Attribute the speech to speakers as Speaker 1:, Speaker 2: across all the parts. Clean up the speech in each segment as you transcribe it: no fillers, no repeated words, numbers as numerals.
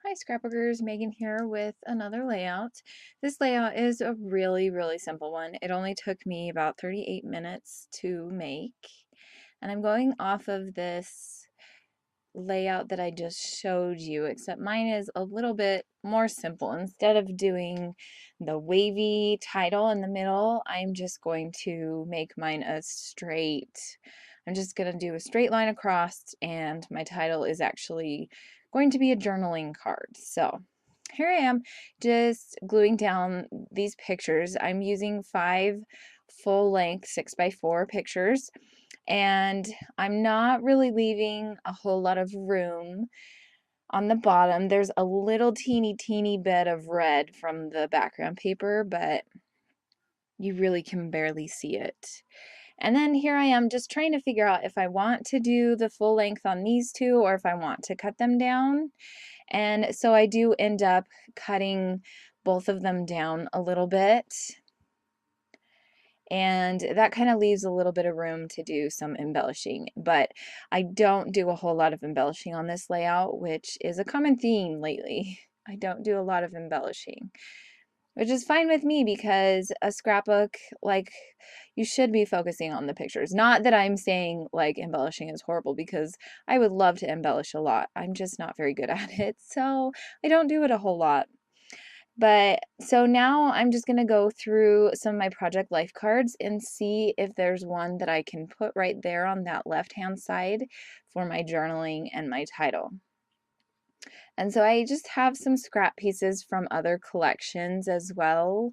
Speaker 1: Hi Scrapbookers, Megan here with another layout. This layout is a really simple one. It only took me about 38 minutes to make. And I'm going off of this layout that I just showed you, except mine is a little bit more simple. Instead of doing the wavy title in the middle, I'm just going to make mine a straight, I'm just going to do a straight line across, and my title is actually going to be a journaling card. So here I am just gluing down these pictures. I'm using 5 full-length 6x4 pictures, and I'm not really leaving a whole lot of room on the bottom. There's a little teeny bit of red from the background paper, but you really can barely see it. And then here I am just trying to figure out if I want to do the full length on these two or if I want to cut them down. And so I do end up cutting both of them down a little bit. And that kind of leaves a little bit of room to do some embellishing, but I don't do a whole lot of embellishing on this layout, which is a common theme lately. I don't do a lot of embellishing, which is fine with me because a scrapbook, like, you should be focusing on the pictures. Not that I'm saying like embellishing is horrible, because I would love to embellish a lot. I'm just not very good at it, so I don't do it a whole lot. But so now I'm just going to go through some of my project life cards and see if there's one that I can put right there on that left-hand side for my journaling and my title. And so I just have some scrap pieces from other collections as well.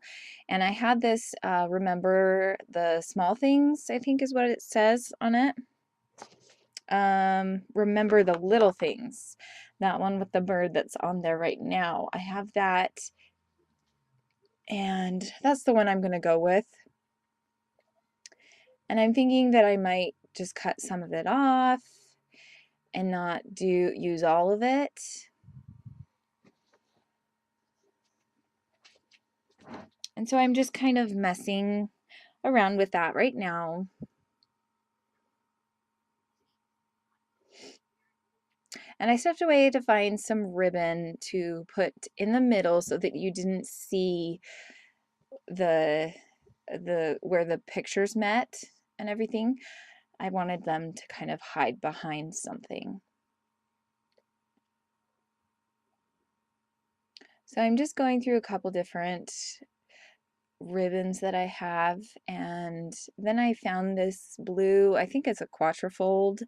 Speaker 1: And I had this, remember the small things, I think is what it says on it. Remember the little things. That one with the bird that's on there right now. I have that, and that's the one I'm going to go with. And I'm thinking that I might just cut some of it off and not use all of it. And so I'm just kind of messing around with that right now. And I stepped away to find some ribbon to put in the middle so that you didn't see the where the pictures met and everything. I wanted them to kind of hide behind something. So I'm just going through a couple different ribbons that I have, and then I found this blue, I think it's a quatrefold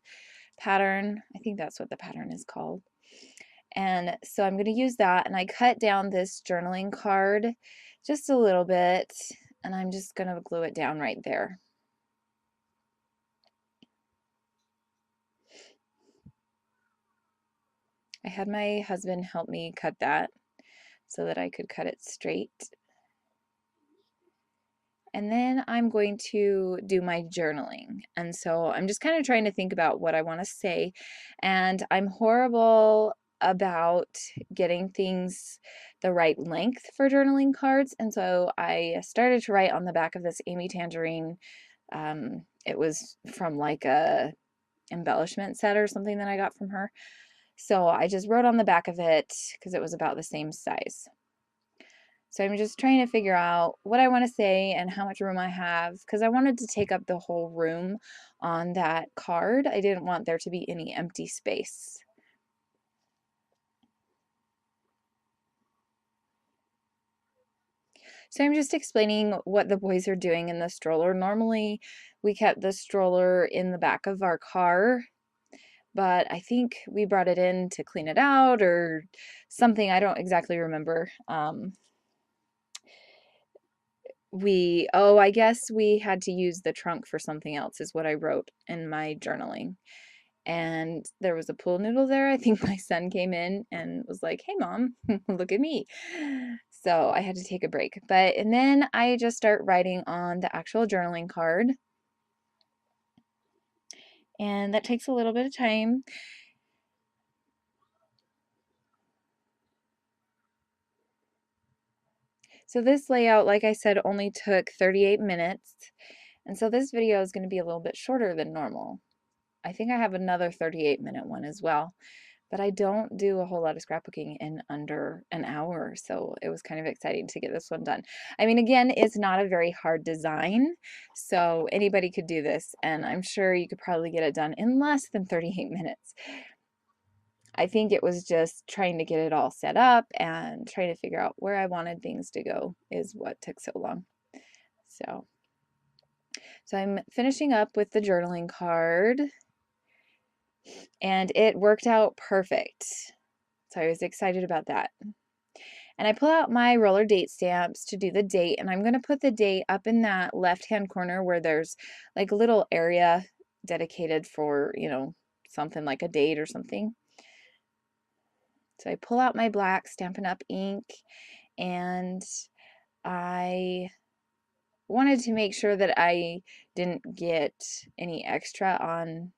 Speaker 1: pattern. I think that's what the pattern is called. And so I'm going to use that, and I cut down this journaling card just a little bit, and I'm just going to glue it down right there. I had my husband help me cut that so that I could cut it straight. And then I'm going to do my journaling. And so I'm just kind of trying to think about what I want to say. And I'm horrible about getting things the right length for journaling cards. And so I started to write on the back of this Amy Tangerine. It was from like a embellishment set or something that I got from her. So I just wrote on the back of it because it was about the same size. So I'm just trying to figure out what I want to say and how much room I have, because I wanted to take up the whole room on that card. I didn't want there to be any empty space. So I'm just explaining what the boys are doing in the stroller. Normally we kept the stroller in the back of our car, but I think we brought it in to clean it out or something. I don't exactly remember. I guess we had to use the trunk for something else, is what I wrote in my journaling. And there was a pool noodle there. I think my son came in and was like, "Hey mom, look at me." So I had to take a break. And then I just start writing on the actual journaling card. And that takes a little bit of time. So this layout, like I said, only took 38 minutes. And so this video is going to be a little bit shorter than normal. I think I have another 38-minute one as well. but I don't do a whole lot of scrapbooking in under an hour, so it was kind of exciting to get this one done. I mean, again, it's not a very hard design, so anybody could do this, and I'm sure you could probably get it done in less than 38 minutes. I think it was just trying to get it all set up and trying to figure out where I wanted things to go is what took so long. So I'm finishing up with the journaling card, and it worked out perfect. So I was excited about that. And I pull out my roller date stamps to do the date, and I'm going to put the date up in that left-hand corner where there's like a little area dedicated for, something like a date or something. So I pull out my black Stampin' Up! Ink, and I wanted to make sure that I didn't get any extra on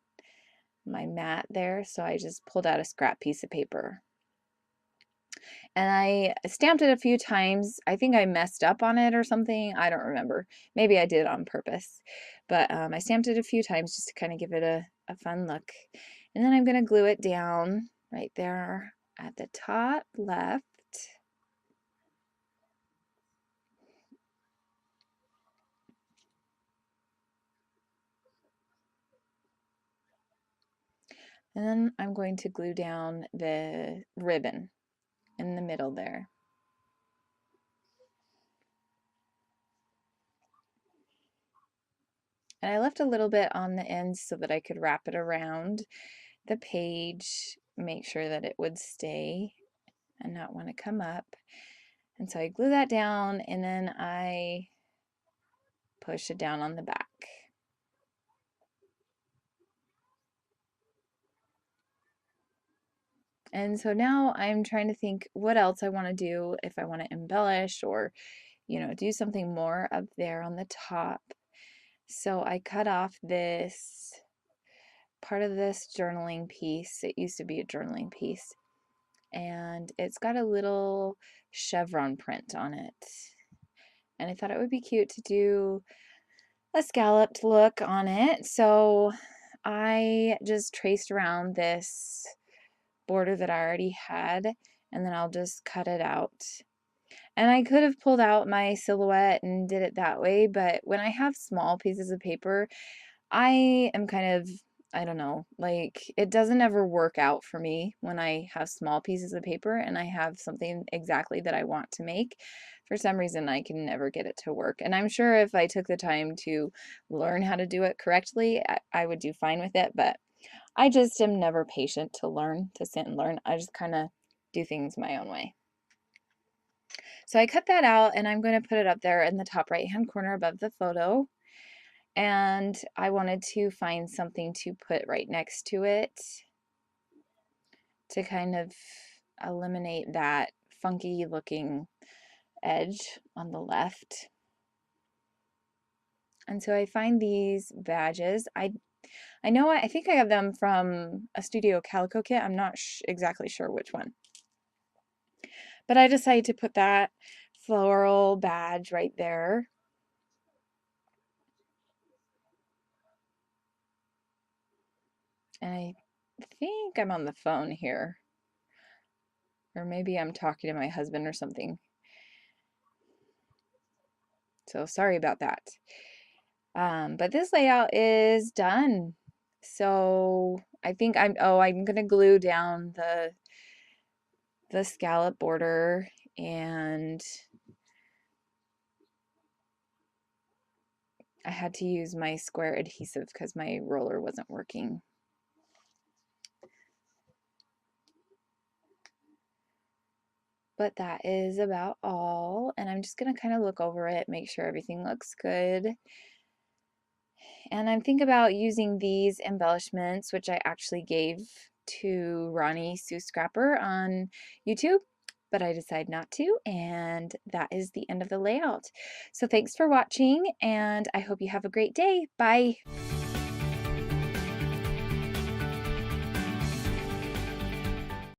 Speaker 1: my mat there, so I just pulled out a scrap piece of paper. And I stamped it a few times. I think I messed up on it or something. I don't remember. Maybe I did on purpose. But I stamped it a few times just to kind of give it a fun look. And then I'm going to glue it down right there at the top left. And then I'm going to glue down the ribbon in the middle there. And I left a little bit on the ends so that I could wrap it around the page, make sure that it would stay and not want to come up. And so I glue that down, and then I push it down on the back. And so now I'm trying to think what else I want to do, if I want to embellish or, do something more up there on the top. So I cut off this part of this journaling piece. It used to be a journaling piece, and it's got a little chevron print on it. And I thought it would be cute to do a scalloped look on it. So I just traced around this border that I already had, and then I'll just cut it out. And I could have pulled out my silhouette and did it that way, but when I have small pieces of paper, I am kind of, I don't know, like it doesn't ever work out for me when I have small pieces of paper and I have something exactly that I want to make. For some reason, I can never get it to work. And I'm sure if I took the time to learn how to do it correctly, I would do fine with it. But I just am never patient to learn, to sit and learn. I just kind of do things my own way. So I cut that out, and I'm going to put it up there in the top right-hand corner above the photo. And I wanted to find something to put right next to it to kind of eliminate that funky looking edge on the left. And so I find these badges. I know, I think I have them from a Studio Calico kit. I'm not exactly sure which one. But I decided to put that floral badge right there. And I think I'm on the phone here. Or maybe I'm talking to my husband or something. So sorry about that. But this layout is done. So I think I'm gonna glue down the scallop border, and I had to use my square adhesive because my roller wasn't working. But that is about all, and I'm just gonna kind of look over it, make sure everything looks good. And I'm thinking about using these embellishments, which I actually gave to Ronnie Sue Scrapper on YouTube, but I decided not to, and that is the end of the layout. So thanks for watching, and I hope you have a great day. Bye.